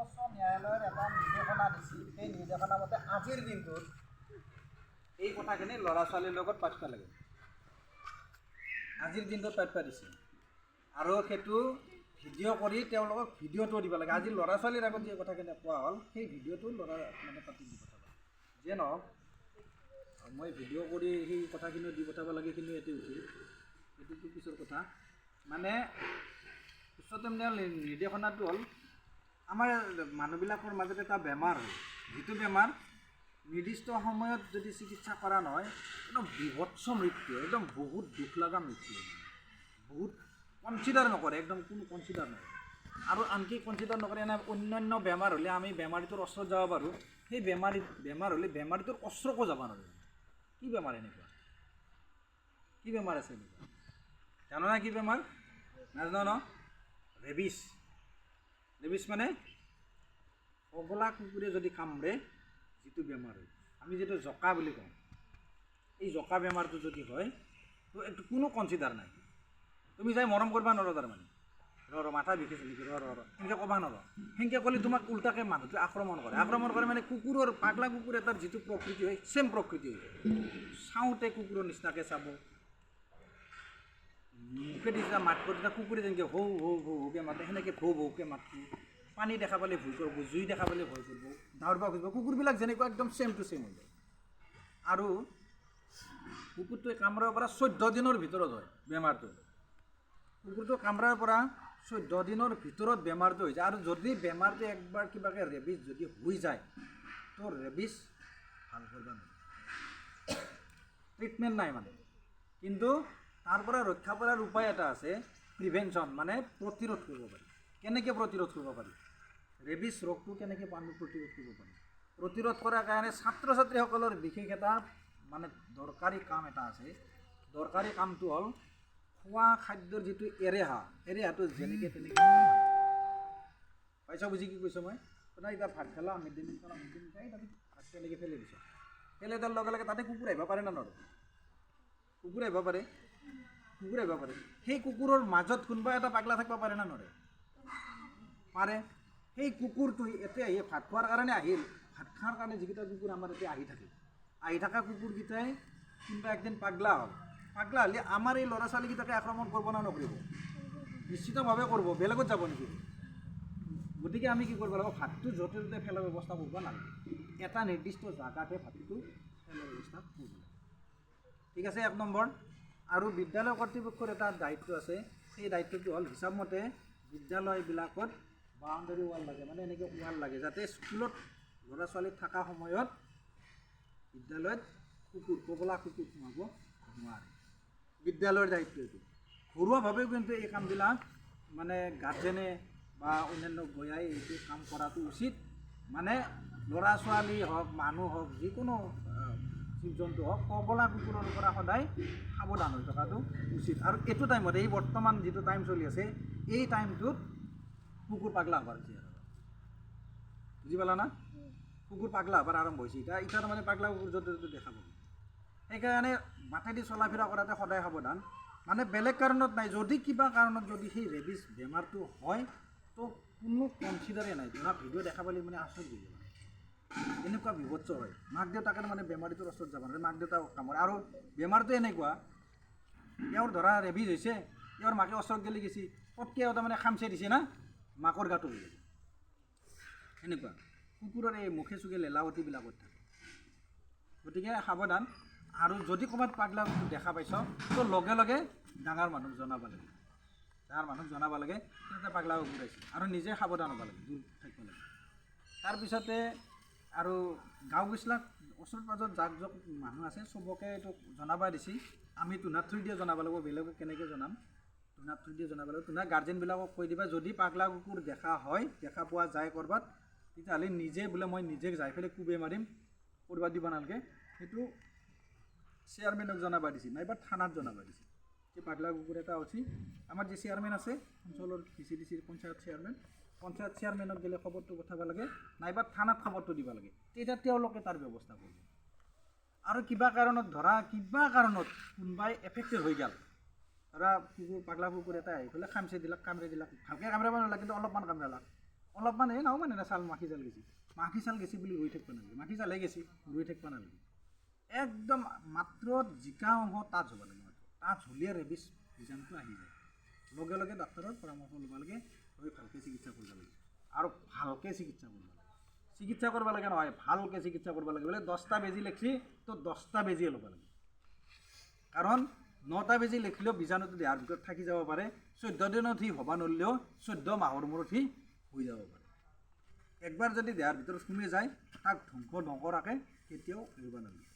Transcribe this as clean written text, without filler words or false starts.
সৰ্বোচ্চ ন্যায়ালয়ৰ এটা নিৰ্দেশনা দিছিল। সেই নিৰ্দেশনা মতে আজিৰ দিনটোত এই কথাখিনি ল'ৰা ছোৱালীৰ লগত পাতিব লাগে। আজিৰ দিনটোত পাতিব দিছে আৰু সেইটো ভিডিঅ' কৰি তেওঁলোকক ভিডিঅ'টো দিব লাগে। আজি ল'ৰা ছোৱালীৰ আগত যি কথাখিনি কোৱা হ'ল সেই ভিডিঅ'টো পাতি দি পঠাব। যিয়ে নহওক মই ভিডিঅ' কৰি সেই কথাখিনিও দি পঠাব লাগে, কিন্তু এইটো উঠিল এইটোতো পিছৰ কথা। মানে উচ্চতম ন্যায়ালয়ৰ নিৰ্দেশনাটো হ'ল আমাৰ মানুহবিলাকৰ মাজত এটা বেমাৰ হয়, যিটো বেমাৰ নিৰ্দিষ্ট সময়ত যদি চিকিৎসা কৰা নহয় একদম বিভৎস মৃত্যু, একদম বহুত দুখ লগা মৃত্যু, বহুত কনচিডাৰ নকৰে, একদম কোনো কনচিডাৰ নকৰে। আৰু আনকি কনচিডাৰ নকৰে এনে অন্যান্য বেমাৰ হ'লে আমি বেমাৰীটোৰ ওচৰত যাব পাৰোঁ, সেই বেমাৰ হ'লে বেমাৰীটোৰ ওচৰকো যাব নোৱাৰোঁ। কি বেমাৰ এনেকুৱা? কি বেমাৰ আছে এনেকুৱা? জানো না কি বেমাৰ? নাজানো ন? ৰেবিছ। ৰেবিছ মানে পগলা কুকুৰে যদি কামুৰে যিটো বেমাৰ হয়, আমি যিটো জকা বুলি কওঁ, এই জকা বেমাৰটো যদি হয় তো এইটো কোনো কনচিডাৰ নাই। তুমি যাই মৰম কৰিব নোৱাৰো, তাৰমানে মাথা বিষাইছে নেকি, সেনেকৈ ক'বা নোৱাৰো। সেনেকৈ ক'লে তোমাক উল্টাকৈ মানুহটোৱে আক্ৰমণ কৰে মানে কুকুৰৰ, পাগলা কুকুৰ এটাৰ যিটো প্ৰকৃতি হয় ছেম প্ৰকৃতি হয়। চাওঁতে কুকুৰৰ নিচিনাকৈ চাব, মুখেদি যেতিয়া মাত কৰিব তেতিয়া কুকুৰে যেনেকৈ হৌ হৌ হৌ হৌকৈ মাতে, সেনেকৈ ভৌ ভৌকৈ মাতটো। পানী দেখা পালে ভয় কৰিব, জুই দেখা পালে ভয় কৰিব, দাউৰিব খুজিব। কুকুৰবিলাক যেনেকুৱা একদম ছেম টু ছেম হৈ যায়। আৰু কুকুৰটোৱে কামোৰাৰ পৰা 14 দিনৰ ভিতৰত হয় বেমাৰটো। কুকুৰটো কামোৰাৰ পৰা 14 দিনৰ ভিতৰত বেমাৰটো হৈ যায়। আৰু যদি বেমাৰটো একবাৰ কিবাকৈ ৰেবিছ যদি হৈ যায় তো ৰেবিছ ভাল কৰিব নোৱাৰে, ট্ৰিটমেণ্ট নাই মানে। কিন্তু তাৰ পৰা ৰক্ষা পৰাৰ উপায় এটা আছে, প্ৰিভেনশ্যন, মানে প্ৰতিৰোধ কৰিব পাৰি। কেনেকৈ প্ৰতিৰোধ কৰিব পাৰি? ৰেবিছ ৰোগটো কেনেকৈ প্ৰতিৰোধ কৰিব পাৰি? প্ৰতিৰোধ কৰাৰ কাৰণে ছাত্ৰ ছাত্ৰীসকলৰ বিশেষ এটা মানে দৰকাৰী কাম এটা আছে। দৰকাৰী কামটো হ'ল খোৱা খাদ্যৰ যিটো এৰেহাটো যেনেকৈ তেনেকৈ পাইছা, বুজি কি কৈছোঁ মই? সদায় এতিয়া ভাত খালা, মিড ডে মিল খালা, তাতে ভাত তেনেকৈ ফেলাই দিছোঁ, ফেলাই দিয়াৰ লগে লগে তাতে কুকুৰ আহিব পাৰে নে নোৱাৰে? কুকুৰ আহিব পাৰে। সেই কুকুৰৰ মাজত কোনোবা এটা পাগলা থাকিব পাৰে নে নোৱাৰে? পাৰে। সেই কুকুৰটো এতিয়া আহি ভাত খোৱাৰ কাৰণে আহিল, ভাত খোৱাৰ কাৰণে যিকেইটা কুকুৰ আমাৰ এতিয়া আহি থকা কুকুৰকেইটাই কোনোবা একদিন পাগলা হ'লে আমাৰ এই ল'ৰা ছোৱালীকেইটাকে আক্ৰমণ কৰিব না নকৰিব? নিশ্চিতভাৱে কৰিব। বেলেগত যাব নেকি? গতিকে আমি কি কৰিব লাগিব? ভাতটো য'তে ত'তে ফেলাৰ ব্যৱস্থা কৰিব নালাগে। এটা নিৰ্দিষ্ট জেগাতে ভাতটো ফেলাৰ ব্যৱস্থা কৰিব লাগে। ঠিক আছে, 1 নম্বৰ। আৰু বিদ্যালয় কৰ্তৃপক্ষৰ এটা দায়িত্ব আছে। সেই দায়িত্বটো হ'ল হিচাপমতে বিদ্যালয়বিলাকত বাউণ্ডাৰী ৱাল লাগে, মানে এনেকৈ ৱাল লাগে, যাতে স্কুলত ল'ৰা ছোৱালী থকা সময়ত বিদ্যালয়ত পগলা কুকুৰ সোমাব নোৱাৰে। বিদ্যালয়ৰ দায়িত্ব এইটো। ঘৰুৱাভাৱেও কিন্তু এই কামবিলাক মানে গাৰ্জেনে বা অন্যান্য গঞাই এইটো কাম কৰাটো উচিত। মানে ল'ৰা ছোৱালী হওক, মানুহ হওক, যিকোনো জীৱ জন্তু হওক, পগলা কুকুৰৰ পৰা সদায় সাৱধান হৈ থকাটো উচিত। আৰু এইটো টাইমত, এই বৰ্তমান যিটো টাইম চলি আছে, এই টাইমটোত কুকুৰ পাগলা হ'বৰ হৈছে আৰু, বুজি পালা না? কুকুৰ পাগলা হ'বৰ আৰম্ভ হৈছে এতিয়া মানে পাগলা কুকুৰ য'তে ত'তে দেখা পাব। সেইকাৰণে বাটেদি চলা ফিৰা কৰাতে সদায় সাৱধান, মানে বেলেগ কাৰণত নাই। যদি কিবা কাৰণত যদি সেই ৰেবিছ বেমাৰটো হয় তো কোনো কনচিডাৰে নাই। ধৰা ভিডিঅ' দেখা পালে মানে আচৰিত হৈ যাব, এনেকুৱা বিভৎস হয়। মাক দেউতাকে মানে বেমাৰীটোৰ ওচৰত যাব নোৱাৰে, মাক দেউতাক কামোৰে। আৰু বেমাৰটো এনেকুৱা, তেওঁৰ ধৰা ৰেবিছ হৈছে, তেওঁৰ মাকে ওচৰত গেলি গেছি পটকৈ তাৰমানে খামচে দিছে না, মাকৰ গাটো হৈ যাব। এনেকুৱা কুকুৰৰ এই মুখে চুখে লেলাৱতীবিলাকত থাকে। গতিকে সাৱধান। আৰু যদি ক'ৰবাত পাগলা কুকুৰ দেখা পাইছ তো লগে লগে ডাঙৰ মানুহক জনাব লাগে। তাতে পাগলা কুকুৰ আহিছে, আৰু নিজে সাৱধান হ'ব লাগে, দূৰ থাকিব লাগে। তাৰপিছতে আৰু গাঁওবিলাক ওচৰত পাজৰত যাক মানুহ আছে চবকে এইটো জনাব দিছে। আমি টুনাৰ থ্ৰু দিয়ে জনাব লাগিব, বেলেগক কেনেকৈ জনাম? টুনাৰ থ্ৰু দিয়ে জনাব লাগিব। টুনাৰ গাৰ্জেনবিলাকক কৈ দিবা, যদি পাগলা কুকুৰ দেখা পোৱা যায় ক'ৰবাত, তেতিয়াহ'লে নিজে বোলে মই নিজে যাই পেলাই কোবাই মাৰিম, কৰিব দিব নালাগে। সেইটো চেয়াৰমেনক জনাব দিছে, নাইবা থানাত জনাব দিছে। যে পাগলা কুকুৰ এটা আছে, আমাৰ যে চেয়াৰমেন আছে অঞ্চলৰ VCDC পঞ্চায়ত চেয়াৰমেনক গেলে খবৰটো পঠাব লাগে, নাইবা থানাত খবৰটো দিব লাগে। তেতিয়া তেওঁলোকে তাৰ ব্যৱস্থা কৰিব। আৰু কিবা কাৰণত কোনোবাই এফেক্টেড হৈ গ'ল, ধৰা পাগলা কুকুৰ এটা আহি পেলাই কামড়াই দিলাক, ভালকৈ কামড়াব নালাগে, কিন্তু অলপমান কামড়ালাক, অলপমান এই নাও মানে চাল মাখি চাল গেছি বুলি ৰৈ থাকিব নালাগে, মাখি চালহে গেছি ৰৈ থাকিব নালাগে। একদম মাত্ৰ জিকা অংশ টাচ হ'ব লাগে, মাত্ৰ টাচ হ'লে ৰেবিছ বীজাণুটো আহি যায়। লগে লগে ডাক্তৰৰ পৰামৰ্শ ল'ব লাগে, লৈ ভালকৈ চিকিৎসা কৰিব লাগে। আৰু ভালকৈ চিকিৎসা কৰিব লাগে, চিকিৎসা কৰিব লাগে নহয়, ভালকৈ চিকিৎসা কৰিব লাগে। বোলে 10টা বেজি লিখছি তো 10টা বেজিয়ে ল'ব লাগে। কাৰণ 9টা বেজি লিখিলেও বীজাণুটো দেহাৰ ভিতৰত থাকি যাব পাৰে, 14 দিনত সি হ'ব নোৱাৰিলেও 14 মাহৰ মূৰত সি হৈ যাব পাৰে। একবাৰ যদি দেহাৰ ভিতৰত সোমাই যায় তাক ধ্বংস নকৰাকৈ কেতিয়াও এৰিব নালাগে।